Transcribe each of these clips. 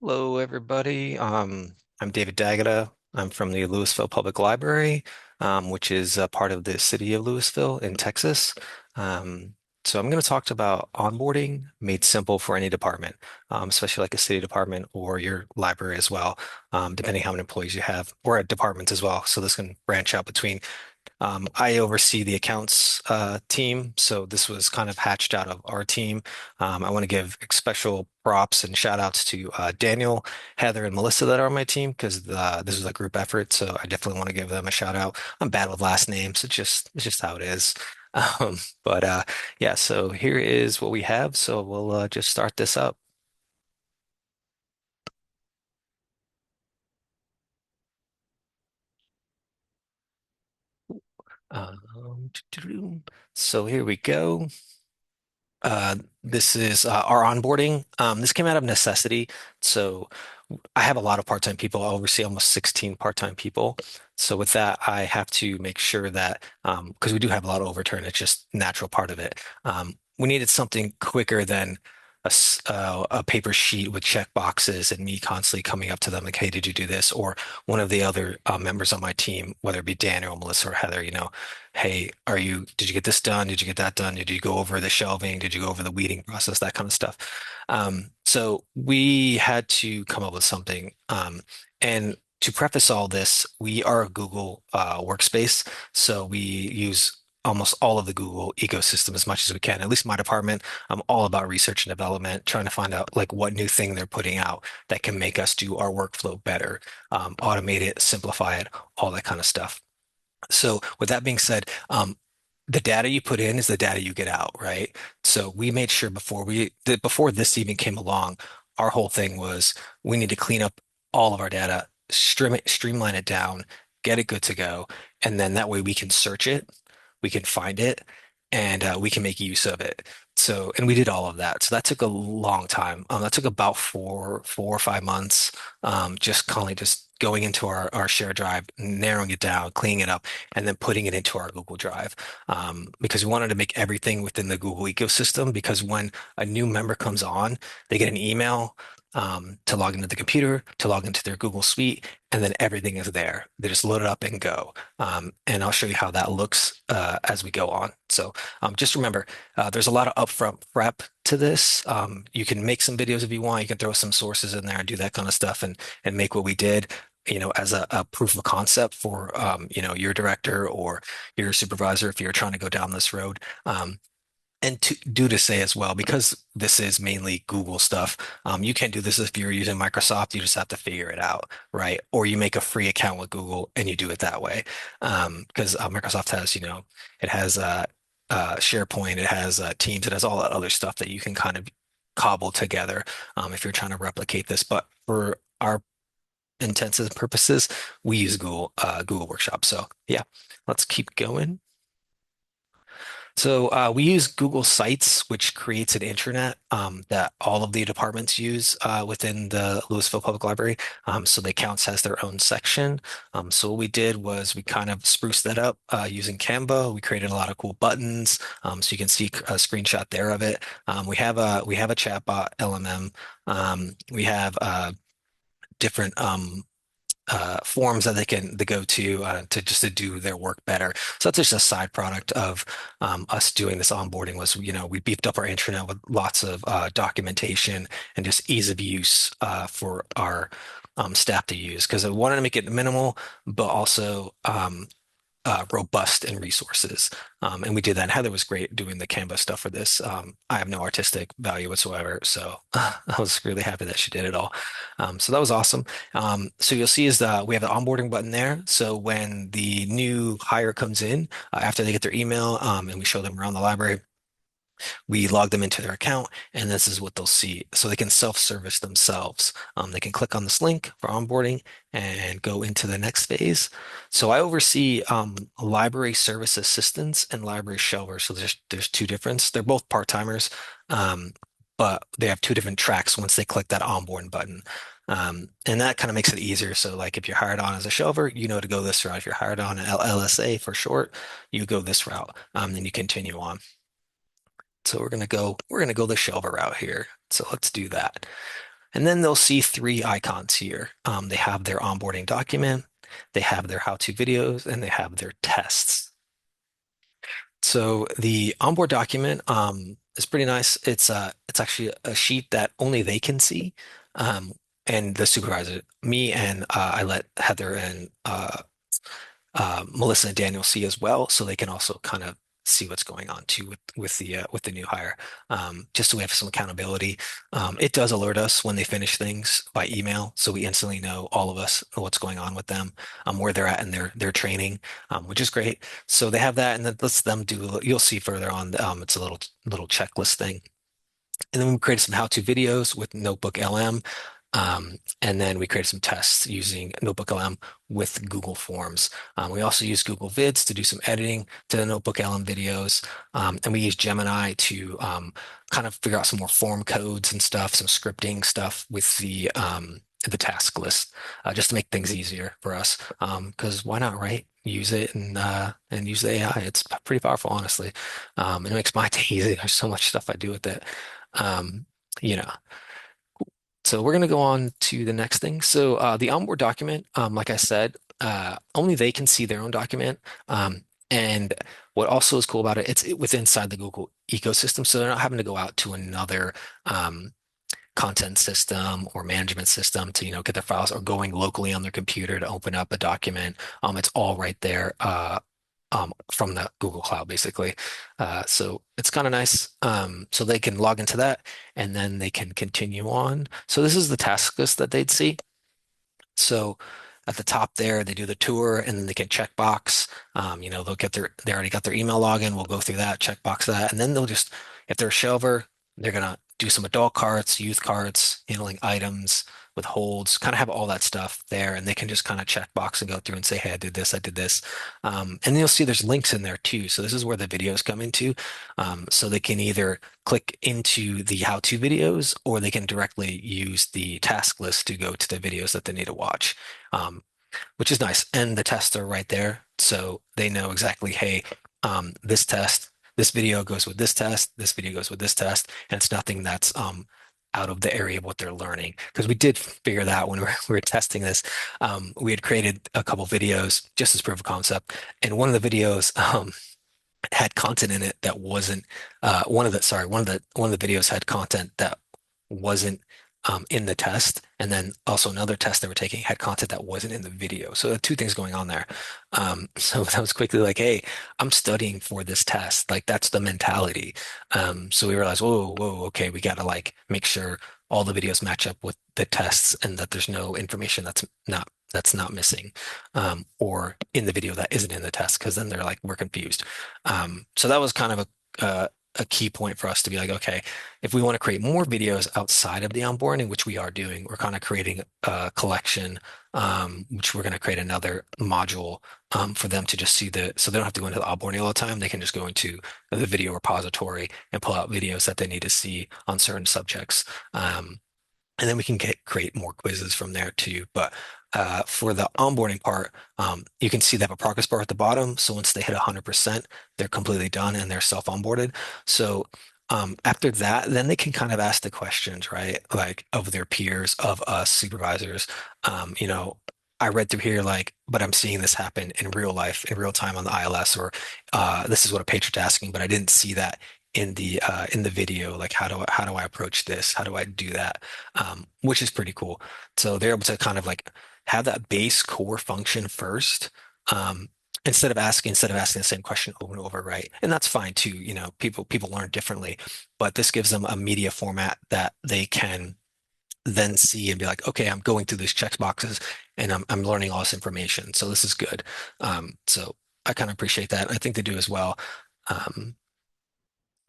Hello, everybody. I'm David Daghita. I'm from the Louisville Public Library, which is a part of the city of Louisville in Texas. Um, so I'm going to talk about onboarding made simple for any department, especially like a city department or your library as well, depending how many employees you have, or at departments as well. So this can branch out between I oversee the accounts team, so this was kind of hatched out of our team. I want to give special props and shout outs to Daniel, Heather, and Melissa that are on my team because this is a group effort. So I definitely want to give them a shout out. I'm bad with last names. It's just how it is. But yeah, so here is what we have. So we'll just start this up. So here we go. This is our onboarding. This came out of necessity. So I have a lot of part-time people. I oversee almost 16 part-time people. So with that, I have to make sure that because we do have a lot of overturn, it's just natural part of it. We needed something quicker than a paper sheet with check boxes and me constantly coming up to them like, "Hey, did you do this?" Or one of the other members on my team, whether it be Daniel, Melissa, or Heather, "Hey, did you get this done? Did you get that done? Did you go over the shelving? Did you go over the weeding process?" That kind of stuff. So we had to come up with something. And to preface all this, we are a Google workspace, so we use almost all of the Google ecosystem as much as we can. At least my department, I'm all about research and development, trying to find out like what new thing they're putting out that can make us do our workflow better, automate it, simplify it, all that kind of stuff. So with that being said, the data you put in is the data you get out, right? So we made sure before this even came along, our whole thing was we need to clean up all of our data, streamline it down, get it good to go, and then that way we can search it, we can find it, and we can make use of it. So, and we did all of that. So that took a long time. That took about 4 or 5 months. Just going into our shared drive, narrowing it down, cleaning it up, and then putting it into our Google Drive. Because we wanted to make everything within the Google ecosystem. Because when a new member comes on, they get an email to log into the computer, to log into their Google Suite, and then everything is there. They just load it up and go. And I'll show you how that looks as we go on. So just remember, there's a lot of upfront prep to this. You can make some videos if you want. You can throw some sources in there and do that kind of stuff and make what we did, as a proof of concept for, your director or your supervisor if you're trying to go down this road. And to say as well, because this is mainly Google stuff, you can't do this if you're using Microsoft. You just have to figure it out, right? Or you make a free account with Google and you do it that way. Because Microsoft has, it has SharePoint, it has Teams, it has all that other stuff that you can kind of cobble together if you're trying to replicate this. But for our intents and purposes, we use Google Workshop. So yeah, let's keep going. So we use Google Sites, which creates an intranet that all of the departments use within the Louisville Public Library. So the accounts has their own section. So what we did was we kind of spruced that up using Canva. We created a lot of cool buttons, so you can see a screenshot there of it. We have a chatbot LMM. We have different forms that they go to just to do their work better. So that's just a side product of us doing this onboarding was, we beefed up our intranet with lots of documentation and just ease of use for our staff to use because I wanted to make it minimal, but also robust in resources. And we did that. And Heather was great doing the Canva stuff for this. I have no artistic value whatsoever, so I was really happy that she did it all. So that was awesome. So you'll see is we have the onboarding button there. So when the new hire comes in, after they get their email, and we show them around the library, we log them into their account, and this is what they'll see. So they can self-service themselves. They can click on this link for onboarding and go into the next phase. So I oversee library service assistants and library shelvers. So there's two difference. They're both part-timers, but they have two different tracks once they click that onboard button. And that kind of makes it easier. So like if you're hired on as a shelver, you know to go this route. If you're hired on an LSA for short, you go this route. Then you continue on. So we're gonna go the shelver route here. So let's do that. And then they'll see three icons here. They have their onboarding document, they have their how-to videos, and they have their tests. So the onboard document is pretty nice. It's actually a sheet that only they can see, um, and the supervisor, me and I let Heather and Melissa and Daniel see as well, so they can also kind of see what's going on too with the new hire, just so we have some accountability. It does alert us when they finish things by email, so we instantly know, all of us, what's going on with them, where they're at in their training, which is great. So they have that, and then lets them do. You'll see further on. It's a little checklist thing. And then we created some how-to videos with Notebook LM. And then we created some tests using Notebook LM with Google Forms. We also use Google Vids to do some editing to the Notebook LM videos. And we use Gemini to kind of figure out some more form codes and stuff, some scripting stuff with the task list, just to make things easier for us. Because why not, right? Use it and use the AI. It's pretty powerful, honestly. And it makes my day easy. There's so much stuff I do with it. Um, you know. So we're going to go on to the next thing. So the onboard document, like I said, only they can see their own document. And what also is cool about it, it's within inside the Google ecosystem. So they're not having to go out to another content system or management system to, get their files, or going locally on their computer to open up a document. It's all right there. From the Google Cloud, basically. So it's kind of nice. So they can log into that, and then they can continue on. So this is the task list that they'd see. So at the top there, they do the tour, and then they can check box. They already got their email login. We'll go through that, check box that, and then they'll just, if they're a shelver, they're gonna do some adult carts, youth carts, handling items with holds, kind of have all that stuff there, and they can just kind of check box and go through and say, hey, I did this, I did this. And you'll see there's links in there too. So this is where the videos come into. So they can either click into the how-to videos, or they can directly use the task list to go to the videos that they need to watch, which is nice. And the tests are right there. So they know exactly, hey, this test, this video goes with this test, this video goes with this test, and it's nothing that's out of the area of what they're learning. Because we did figure that out when we were testing this. We had created a couple videos just as proof of concept, and one of the videos had content in it that wasn't one of the videos had content that wasn't in the test, and then also another test they were taking had content that wasn't in the video. So there are two things going on there. So that was quickly like, hey, I'm studying for this test. Like, that's the mentality. So we realized, whoa, whoa, okay, we got to like make sure all the videos match up with the tests, and that there's no information that's not missing, or in the video that isn't in the test, because then they're like, we're confused. So that was kind of a key point for us to be like, okay, if we want to create more videos outside of the onboarding, which we are doing, we're kind of creating a collection, which we're going to create another module for them to just see so they don't have to go into the onboarding all the time. They can just go into the video repository and pull out videos that they need to see on certain subjects. And then we can create more quizzes from there too. But for the onboarding part, you can see they have a progress bar at the bottom. So once they hit 100%, they're completely done and they're self-onboarded. So after that, then they can kind of ask the questions, right? Like, of their peers, of us supervisors. I read through here, like, but I'm seeing this happen in real life, in real time on the ILS, or this is what a patron's asking, but I didn't see that in the video. Like, how do I approach this? How do I do that? Which is pretty cool. So they're able to kind of like have that base core function first, instead of asking the same question over and over, right? And that's fine too. People learn differently, but this gives them a media format that they can then see and be like, okay, I'm going through these check boxes, and I'm learning all this information. So this is good. So I kind of appreciate that. I think they do as well. Um,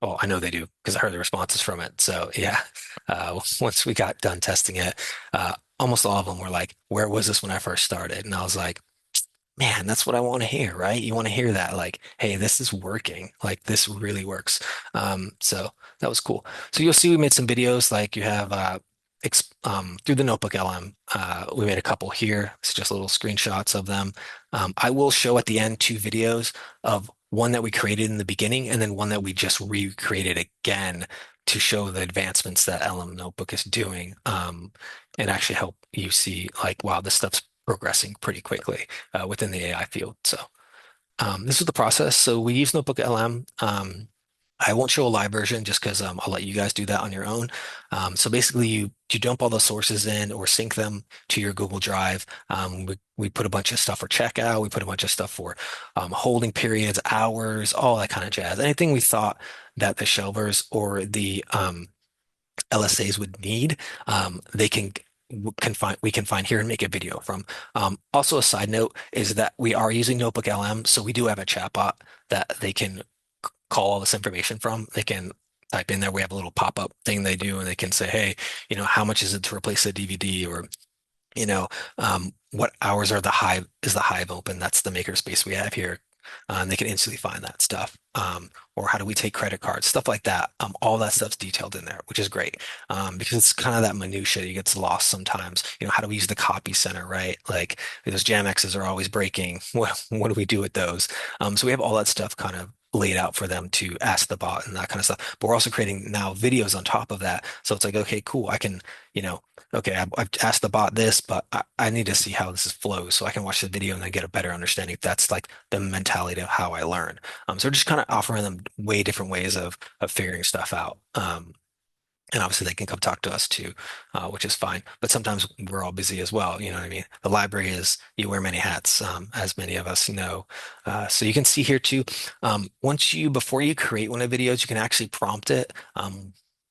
well, I know they do because I heard the responses from it. So yeah, once we got done testing it, almost all of them were like, "Where was this when I first started?" And I was like, man, that's what I want to hear, right? You want to hear that, like, hey, this is working. Like, this really works. So that was cool. So you'll see we made some videos, like you have through the Notebook LM. We made a couple here. It's just little screenshots of them. I will show at the end two videos of one that we created in the beginning, and then one that we just recreated again to show the advancements that LM Notebook is doing, and actually help you see like, wow, this stuff's progressing pretty quickly within the AI field. So this is the process. So we use Notebook LM. I won't show a live version just because I'll let you guys do that on your own. So basically, you dump all the sources in or sync them to your Google Drive. We put a bunch of stuff for checkout. We put a bunch of stuff for holding periods, hours, all that kind of jazz. Anything we thought that the shelvers or the LSAs would need, they can find we can find here and make a video from. Also, a side note is that we are using Notebook LM, so we do have a chatbot that they can call all this information from. They can type in there. We have a little pop-up thing they do, and they can say, "Hey, how much is it to replace a DVD?" Or what hours are the Hive open? That's the makerspace we have here. And they can instantly find that stuff. Or how do we take credit cards? Stuff like that. All that stuff's detailed in there, which is great. Because it's kind of that minutia. You gets lost sometimes. How do we use the copy center, right? Like those Jamexes are always breaking. What do we do with those? So we have all that stuff kind of laid out for them to ask the bot and that kind of stuff. But we're also creating now videos on top of that. So it's like, okay, cool. I can, you know, okay, I've asked the bot this, but I need to see how this flows so I can watch the video and then get a better understanding. That's like the mentality of how I learn. So we're just kind of offering them way different ways of figuring stuff out. And obviously they can come talk to us too, which is fine. But sometimes we're all busy as well. You know what I mean? The library is you wear many hats, as many of us know. So you can see here too. Before you create one of the videos, you can actually prompt it.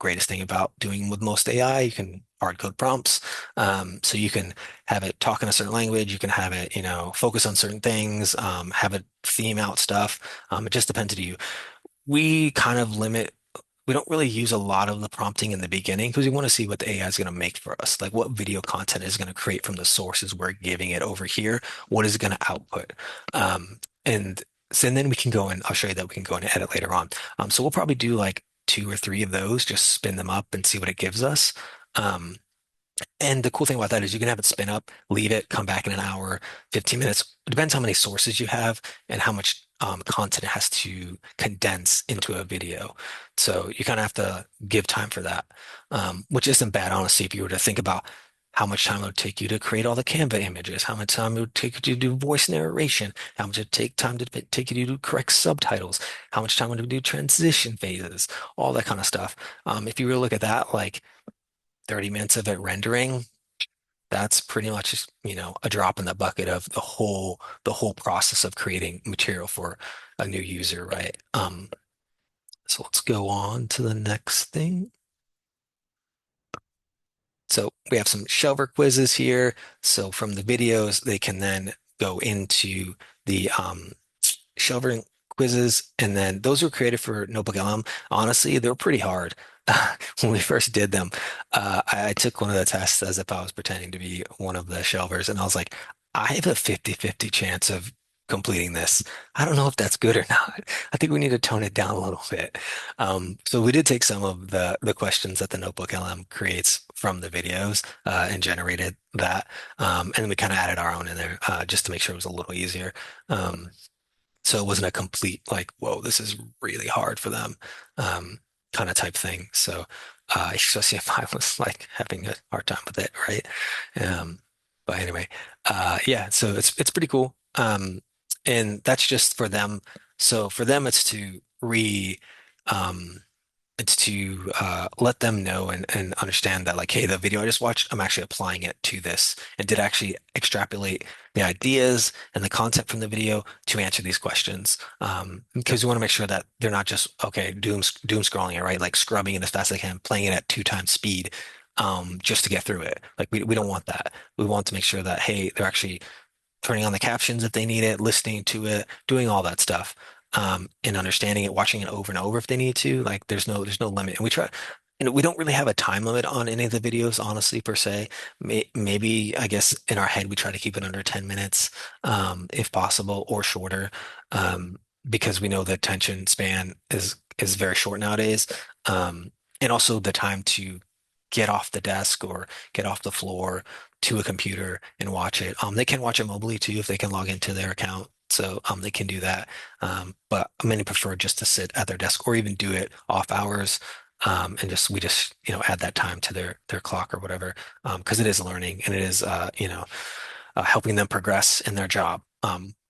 Greatest thing about doing with most AI, you can hard code prompts. So you can have it talk in a certain language. You can have it, focus on certain things. Have it theme out stuff. It just depends on you. We kind of limit we don't really use a lot of the prompting in the beginning because we want to see what the AI is going to make for us. Like what video content is going to create from the sources we're giving it over here. What is it going to output? And so and then we can go and I'll show you that we can go and edit later on. So we'll probably do like two or three of those, just spin them up and see what it gives us. Um, and the cool thing about that is you can have it spin up, leave it, come back in an hour, 15 minutes. It depends how many sources you have and how much content it has to condense into a video. So you kind of have to give time for that, which isn't bad, honestly, if you were to think about how much time it would take you to create all the Canva images, how much time it would take you to do voice narration, how much it take time to take you to do correct subtitles, how much time would it do transition phases, all that kind of stuff. If you really look at that, like 30 minutes of it rendering, that's pretty much just, a drop in the bucket of the whole process of creating material for a new user, right? So let's go on to the next thing. So we have some Shelver quizzes here. So from the videos, they can then go into the Shelving quizzes, and then those were created for Notebook LM. Honestly, they were pretty hard when we first did them. I took one of the tests as if I was pretending to be one of the shelvers, and I was like, I have a 50-50 chance of completing this. I don't know if that's good or not. I think we need to tone it down a little bit. So we did take some of the questions that the Notebook LM creates from the videos and generated that, and we kind of added our own in there just to make sure it was a little easier. Um, so it wasn't a complete like, whoa, this is really hard for them, kind of type thing. So especially if I was like having a hard time with it, right? Um, but anyway, yeah, so it's pretty cool. And that's just for them. So for them, um, it's to let them know and understand that like, hey, the video I just watched, I'm actually applying it to this and did actually extrapolate the ideas and the content from the video to answer these questions. Because we want to make sure that they're not just, okay, doom scrolling it, right? Like scrubbing it as fast as they can, playing it at 2 times speed, just to get through it. Like we don't want that. We want to make sure that, hey, they're actually turning on the captions if they need it, listening to it, doing all that stuff, and understanding it, watching it over and over if they need to. Like there's no limit. And we try, we don't really have a time limit on any of the videos, honestly, per se. Maybe I guess in our head we try to keep it under 10 minutes, if possible, or shorter, because we know the attention span is very short nowadays. And also the time to get off the desk or get off the floor to a computer and watch it. They can watch it mobily too if they can log into their account. So they can do that. But many prefer just to sit at their desk or even do it off hours. And just we just add that time to their clock or whatever, because it is learning and it is helping them progress in their job,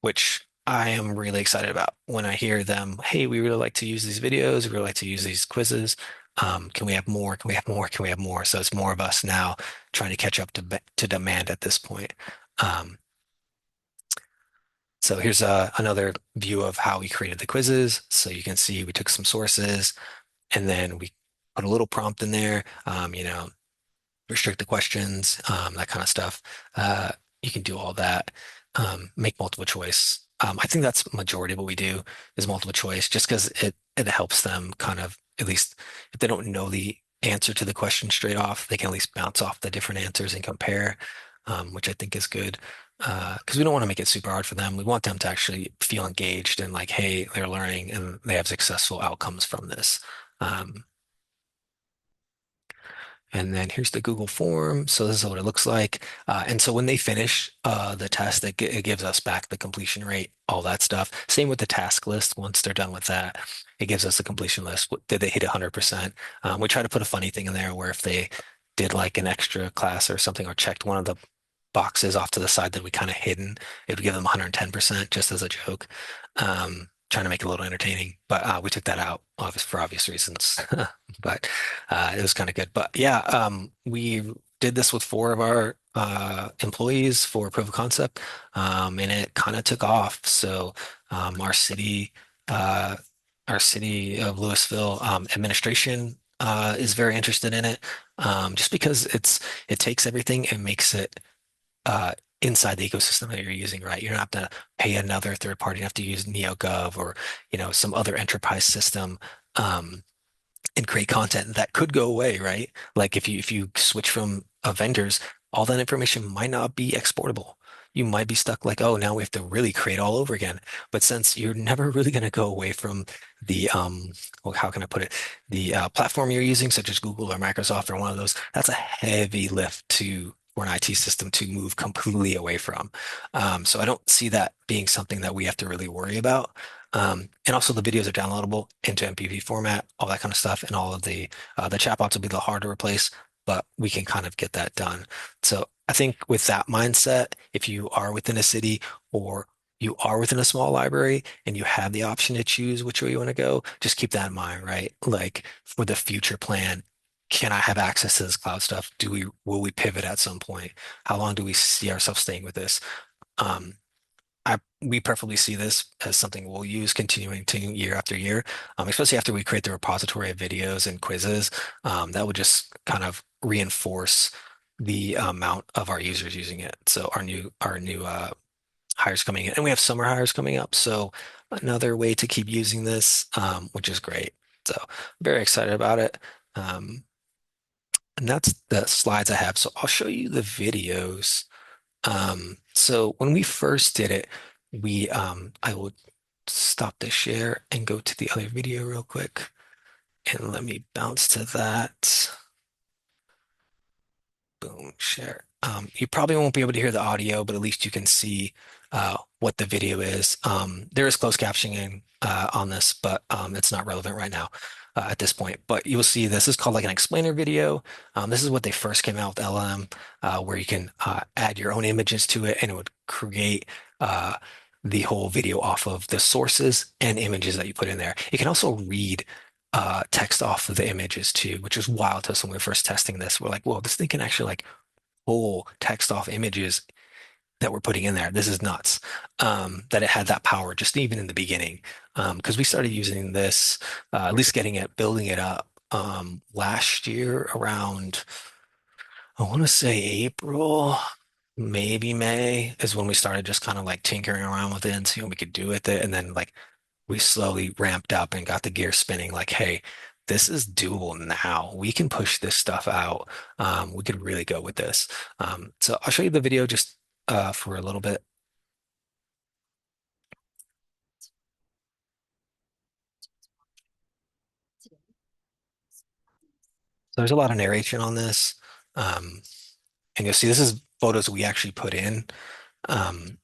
which I am really excited about when I hear them, hey, we really like to use these videos, we really like to use these quizzes. Can we have more? Can we have more? Can we have more? So it's more of us now trying to catch up to demand at this point. Um, so here's another view of how we created the quizzes. So you can see we took some sources and then we put a little prompt in there, restrict the questions, that kind of stuff. Uh, you can do all that. Make multiple choice. I think that's majority of what we do is multiple choice, just because it helps them kind of at least if they don't know the answer to the question straight off, they can at least bounce off the different answers and compare, which I think is good. Because we don't want to make it super hard for them. We want them to actually feel engaged and like, hey, they're learning and they have successful outcomes from this. Um, And then here's the Google form. So this is what it looks like. And so when they finish the test, it gives us back the completion rate, all that stuff. Same with the task list. Once they're done with that, it gives us the completion list. Did they hit 100%? We try to put a funny thing in there where if they did like an extra class or something or checked one of the boxes off to the side that we kind of hidden, it would give them 110% just as a joke. Trying to make it a little entertaining, but we took that out for obvious reasons. But it was kind of good. But yeah, we did this with four of our employees for proof of concept, and it kind of took off. So our uh, our city of Louisville administration is very interested in it, just because it takes everything and makes it uh, inside the ecosystem that you're using, right? You don't have to pay another third party. You don't have to use NeoGov or some other enterprise system. And create content that could go away, right? Like if you switch from vendors, all that information might not be exportable. You might be stuck like, oh, now we have to really create all over again. But since you're never really going to go away from the well, how can I put it? The platform you're using, such as Google or Microsoft or one of those, that's a heavy lift to for an IT system to move completely away from. So I don't see that being something that we have to really worry about. And also the videos are downloadable into MPV format, all that kind of stuff, and all of the chatbots will be a little hard to replace, but we can kind of get that done. So I think with that mindset, if you are within a city or you are within a small library and you have the option to choose which way you want to go, just keep that in mind, right? Like for the future plan, can I have access to this cloud stuff? Will we pivot at some point? How long do we see ourselves staying with this? Um, we preferably see this as something we'll use continuing to year after year, especially after we create the repository of videos and quizzes. That would just kind of reinforce the amount of our users using it. So our new hires coming in, and we have summer hires coming up. So another way to keep using this, which is great. So very excited about it. Um, and that's the slides I have. So I'll show you the videos. So when we first did it, I will stop the share and go to the other video real quick. And let me bounce to that. Boom, share. You probably won't be able to hear the audio, but at least you can see what the video is. There is closed captioning on this, but it's not relevant right now at this point. But you'll see this is called like an explainer video. This is what they first came out with LM, where you can add your own images to it, and it would create uh, the whole video off of the sources and images that you put in there. It can also read text off of the images too, which is wild to us when we were first testing this. We're like, whoa, this thing can actually like pull text off images that we're putting in there. This is nuts. That it had that power just even in the beginning. Because we started using this, at least building it up last year around, I want to say April, maybe May is when we started just kind of like tinkering around with it and seeing what we could do with it. And then like we slowly ramped up and got the gear spinning like, hey, this is doable now. We can push this stuff out. We could really go with this. So I'll show you the video just for a little bit. So there's a lot of narration on this. Um, and you'll see this is photos we actually put in. Um,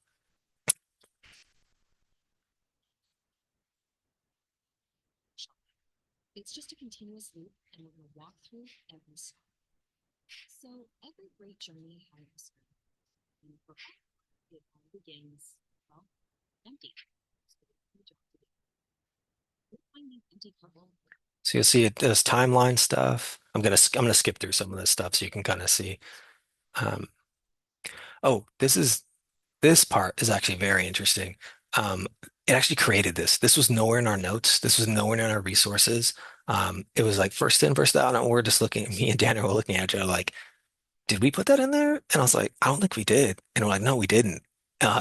So you'll see it does timeline stuff. I'm gonna skip through some of this stuff so you can kind of see. Um, oh, this part is actually very interesting. It actually created this. This was nowhere in our notes. This was nowhere in our resources. It was like first in, first out, and we're just looking. Me and Daniel were looking at each other like, did we put that in there? And I was like, I don't think we did. And we're like, no, we didn't.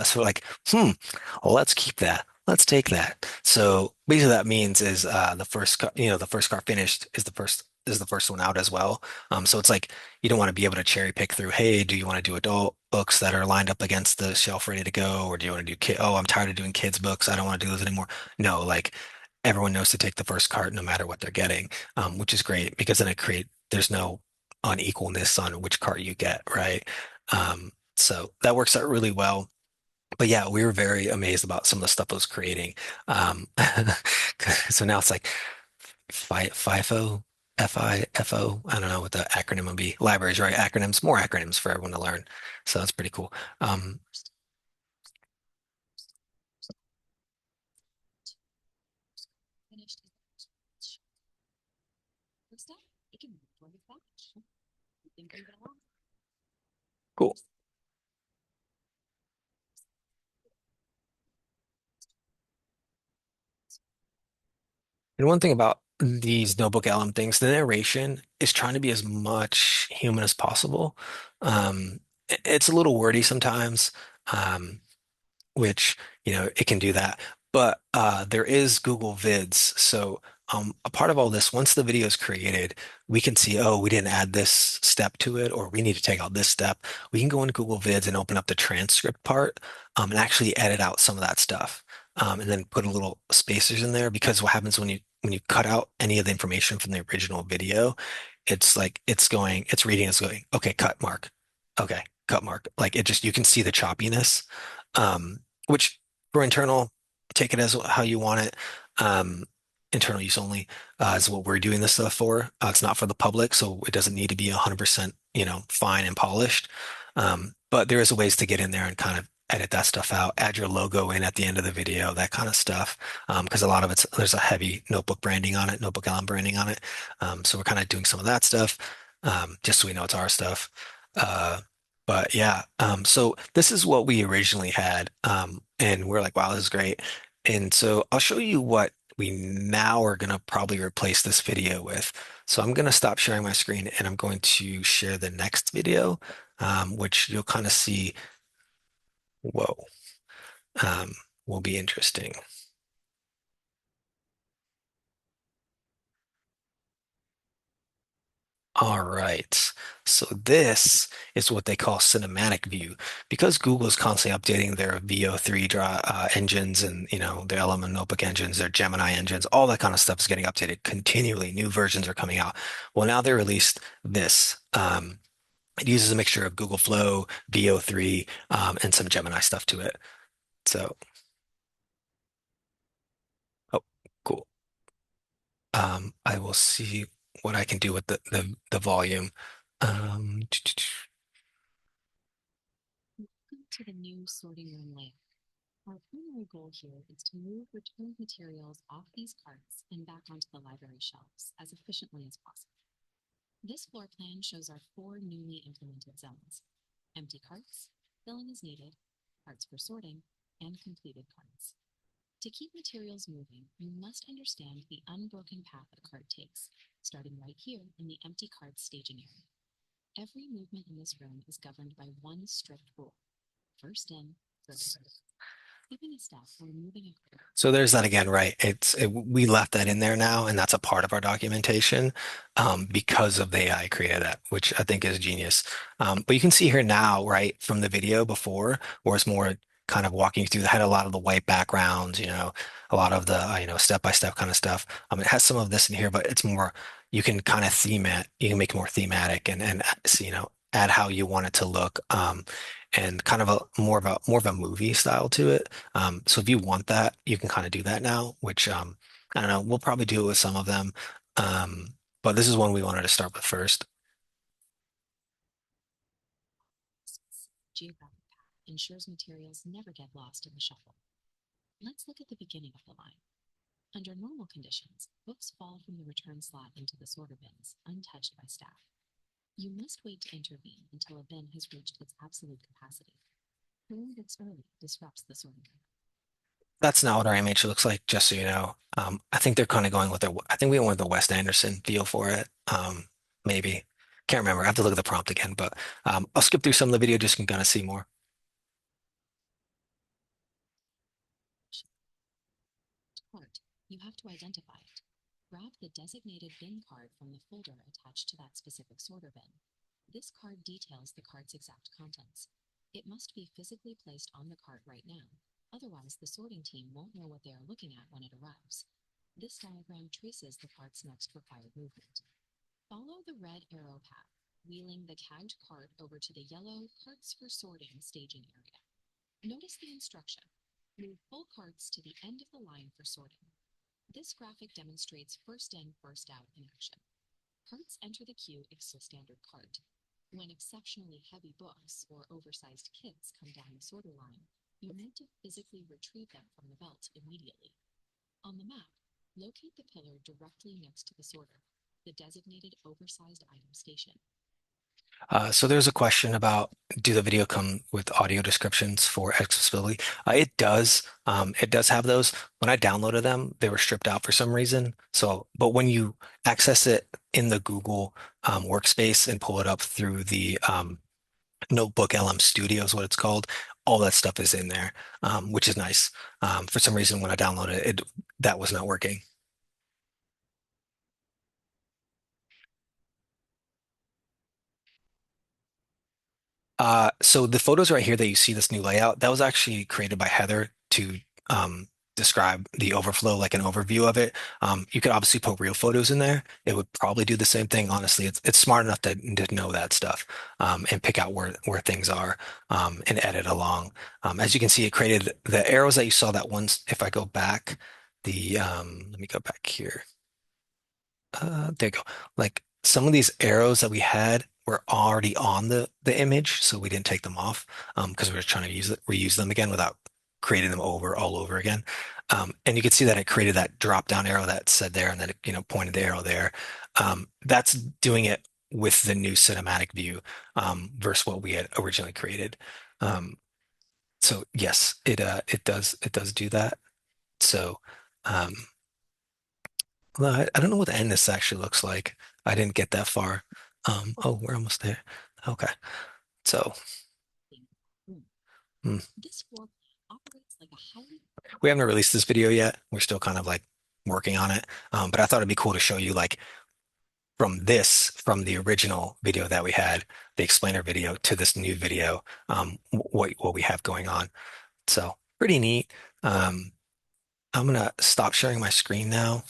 So we're like, well, let's keep that. Let's take that. So basically that means is the first car, the first car finished is the first one out as well. So it's like you don't want to be able to cherry pick through, hey, do you want to do adult books that are lined up against the shelf ready to go? Or do you want to do kid? Oh, I'm tired of doing kids books. I don't want to do those anymore. No, like everyone knows to take the first cart no matter what they're getting, which is great because then there's no unequalness on which cart you get, right? So that works out really well. But yeah, we were very amazed about some of the stuff it was creating. Um, so now it's like FIFO, FIFO. I don't know what the acronym would be. Libraries, right? Acronyms, more acronyms for everyone to learn. So that's pretty cool. Cool. And one thing about these Notebook LM things, the narration is trying to be as much human as possible. It's a little wordy sometimes. Um, which it can do that. But there is Google Vids. So a part of all this, once the video is created, we can see, oh, we didn't add this step to it, or we need to take out this step. We can go into Google Vids and open up the transcript part and actually edit out some of that stuff. And then put a little spacers in there because what happens when you cut out any of the information from the original video, it's like it's reading, it's going, okay, cut mark. Okay, cut mark. Like it just you can see the choppiness. Which for internal, take it as how you want it. Um, Internal use only is what we're doing this stuff for. It's not for the public, so it doesn't need to be 100%, fine and polished. But there is a ways to get in there and kind of edit that stuff out, add your logo in at the end of the video, that kind of stuff. Because a lot of there's a heavy notebook branding on it, notebook LM branding on it. So we're kind of doing some of that stuff, just so we know it's our stuff. Uh, but yeah, so this is what we originally had, and we're like, wow, this is great. And so I'll show you what we now are going to probably replace this video with. So I'm going to stop sharing my screen and I'm going to share the next video, which you'll kind of see, whoa, um, will be interesting. All right. So this is what they call cinematic view. Because Google is constantly updating their VO3 engines and their Element Notebook engines, their Gemini engines, all that kind of stuff is getting updated continually. New versions are coming out. Well, now they released this. It uses a mixture of Google Flow, VO3, and some Gemini stuff to it. So, oh, cool. I will see what I can do with the volume. Um, So there's that again, right? We left that in there now, and that's a part of our documentation because of the AI created that, which I think is genius. But you can see here now, right, from the video before, where it's more kind of walking you through the had a lot of the white backgrounds, a lot of the step-by-step kind of stuff. It has some of this in here, but it's more you can kind of theme it, you can make it more thematic and see, add how you want it to look. And kind of a more of a movie style to it. So if you want that, you can kind of do that now, which I don't know, we'll probably do it with some of them. Um, but this is one we wanted to start with first. Geographic path ensures materials never get lost in the shuffle. Let's look at the beginning of the line. Under normal conditions, books fall from the return slot into the sorter bins, untouched by staff. You must wait to intervene until a bin has reached its absolute capacity. Throwing books early disrupts the sorting. That's not what our image looks like, just so you know. I think they're kind of going with I think we went with the Wes Anderson feel for it. Maybe. Can't remember. I have to look at the prompt again, but I'll skip through some of the video just to kind of see more. Cart, you have to identify it. Grab the designated bin card from the folder attached to that specific sorter bin. This card details the cart's exact contents. It must be physically placed on the cart right now, otherwise the sorting team won't know what they are looking at when it arrives. This diagram traces the cart's next required movement. Follow the red arrow path, wheeling the tagged cart over to the yellow Carts for Sorting staging area. Notice the instruction. Move full carts to the end of the line for sorting. This graphic demonstrates first in, first out in action. Carts enter the queue ex the standard cart. When exceptionally heavy books or oversized kits come down the sorter line, you need to physically retrieve them from the belt immediately. On the map, locate the pillar directly next to the sorter, the designated oversized item station. So there's a question about do the video come with audio descriptions for accessibility? It does. It does have those. When I downloaded them, they were stripped out for some reason. So, but when you access it in the Google workspace and pull it up through the Notebook LM Studio is what it's called, all that stuff is in there, which is nice. For some reason, when I downloaded it, that was not working. So the photos right here that you see this new layout, that was actually created by Heather to describe the overflow, like an overview of it. You could obviously put real photos in there. It would probably do the same thing. Honestly, it's smart enough to know that stuff and pick out where things are and edit along. As you can see, it created the arrows that you saw that once. If I go back, let me go back here. There you go. Like some of these arrows that we had were already on the image, so we didn't take them off because we were trying to reuse them again without creating them all over again. And you can see that it created that drop down arrow that said there, and then it pointed the arrow there. That's doing it with the new cinematic view versus what we had originally created. Um, so yes, it does do that. So. Um, well, I don't know what the end this actually looks like. I didn't get that far. Oh, we're almost there. Okay. So, hmm. This floor plan operates like a highly We haven't released this video yet. We're still kind of like working on it. But I thought it'd be cool to show you like from the original video that we had, the explainer video to this new video, what we have going on. So pretty neat. Um, I'm gonna stop sharing my screen now.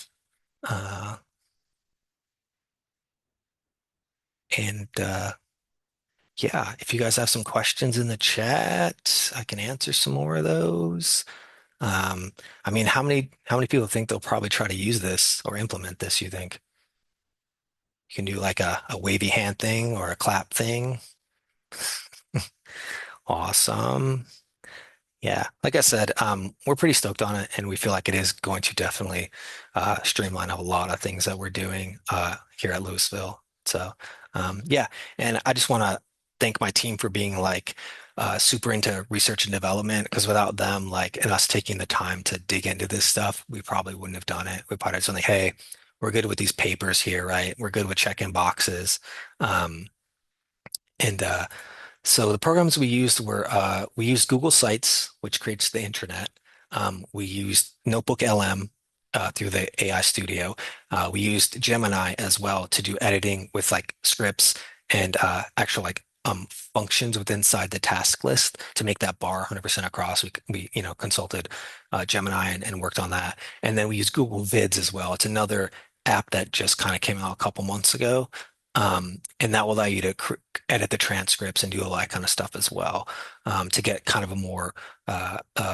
Uh, and yeah, if you guys have some questions in the chat, I can answer some more of those. Um, I mean, how many people think they'll probably try to use this or implement this, you think? You can do like a wavy hand thing or a clap thing. Awesome. Yeah, like I said, we're pretty stoked on it, and we feel like it is going to definitely streamline a lot of things that we're doing here at Louisville. So, yeah, and I just want to thank my team for being like super into research and development, because without them, like, and us taking the time to dig into this stuff, we probably wouldn't have done it. We probably just like, hey, we're good with these papers here, right? We're good with checking boxes. Um, and so the programs we used were we used Google Sites, which creates the intranet. We used Notebook LM through the AI Studio. We used Gemini as well to do editing with like scripts and actual like functions within inside the task list to make that bar 100% across. We consulted Gemini and worked on that. And then we used Google Vids as well. It's another app that just kind of came out a couple months ago. And that will allow you to edit the transcripts and do all that kind of stuff as well to get kind of a more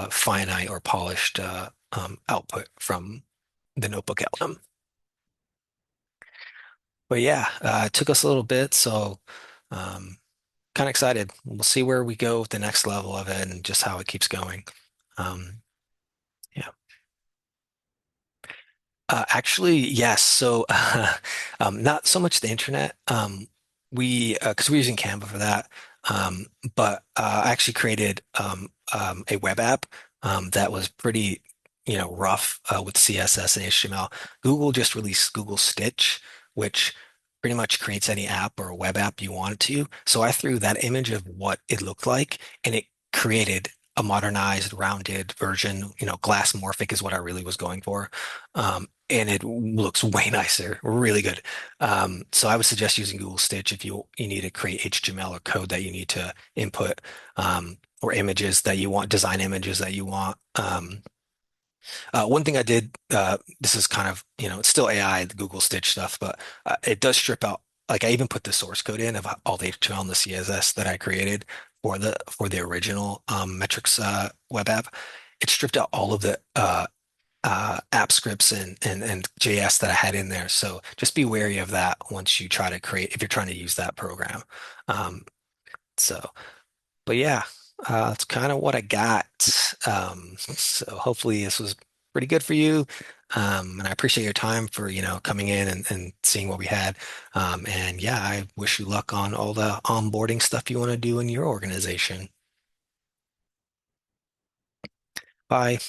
finite or polished output from the Notebook LM. But yeah, it took us a little bit, so kind of excited. We'll see where we go with the next level of it and just how it keeps going. Um, yeah. Actually, yes. So, not so much the internet. Because we're using Canva for that. Um, but I actually created a web app that was pretty, rough with CSS and HTML. Google just released Google Stitch, which pretty much creates any app or web app you want it to. So I threw that image of what it looked like, and it created a modernized, rounded version. Glass morphic is what I really was going for. And it looks way nicer, really good. So I would suggest using Google Stitch if you need to create HTML or code that you need to input, or images that you want, design images that you want. One thing I did, this is kind of, it's still AI, the Google Stitch stuff, but it does strip out, like I even put the source code in of all the HTML and the CSS that I created for the original metrics web app. It stripped out all of the app scripts and JS that I had in there. So just be wary of that once you try to create, if you're trying to use that program. Um, so, but yeah, that's kind of what I got. So hopefully this was pretty good for you. And I appreciate your time for, coming in and seeing what we had. And yeah, I wish you luck on all the onboarding stuff you want to do in your organization. Bye.